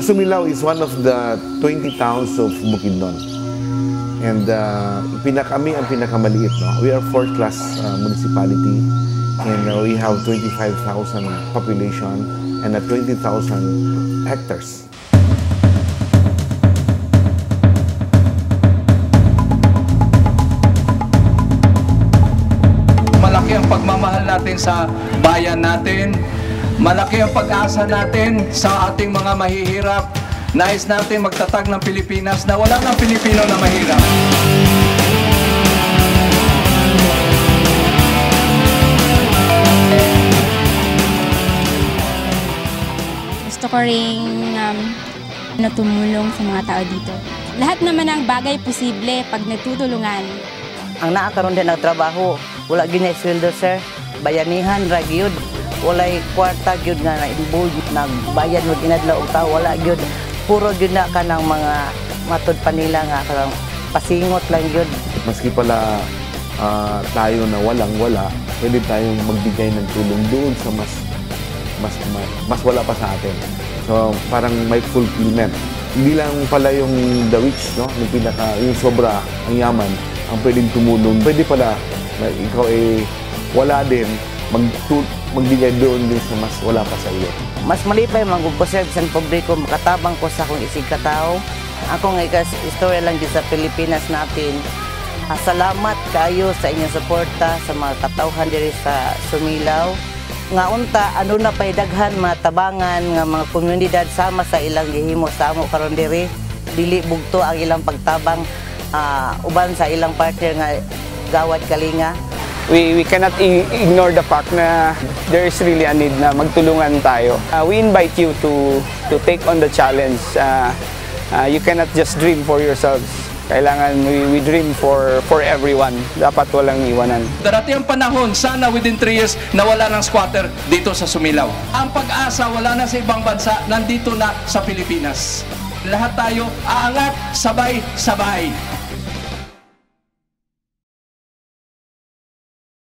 Sumilao is one of the 20 towns of Bukidnon. And kami ang pinakamaliit. No? We are fourth-class municipality. And we have 25,000 population and 20,000 hectares. Malaki ang pagmamahal natin sa bayan natin. Malaki ang pag-asa natin sa ating mga mahihirap. Nais natin magtatag ng Pilipinas na wala ng Pilipino na mahirap. Gusto ko ring tumulong sa mga tao dito. Lahat naman ng bagay posible pag nagtutulungan. Ang naakaroon din ng trabaho, wala ginay sweldo, sir. Bayanihan, ragyod. Walay kwarta gyud nga na-involved, nagbayad mo tinadlaw og tao, wala gyud. Puro gyud na kanang mga matud pa nila nga kanang pasingot lang gyud. Maski pala tayo na walang-wala, pwede tayong magbigay ng tulong doon sa mas wala pa sa atin. So parang may fulfillment. Hindi lang pala yung the rich, no? Yung sobra, ang yaman, ang pwedeng tumulong. Pwede pala na ikaw wala din, magbigay doon din sa mas wala pa sa iyo. Mas malipay mag-observe sa publiko, makatabang ko sa akong isig katao. Ako nga istorya lang din sa Pilipinas natin. Salamat kayo sa inyong suporta sa mga katauhan diri sa Sumilao. Nga unta, ano na pay daghan matabangan nga mga komunidad sama sa ilang gihimo sa amo karon diri. Dili bugto ang ilang pagtabang uban sa ilang partner nga gawad kalinga. We cannot ignore the fact na there is really a need na magtulungan tayo. We invite you to take on the challenge. You cannot just dream for yourselves. Kailangan we dream for everyone. Dapat walang iwanan. Darating ang panahon, sana within 3 years, nawala ng squatter dito sa Sumilao. Ang pag-asa wala na sa ibang bansa, nandito na sa Pilipinas. Lahat tayo aangat, sabay-sabay.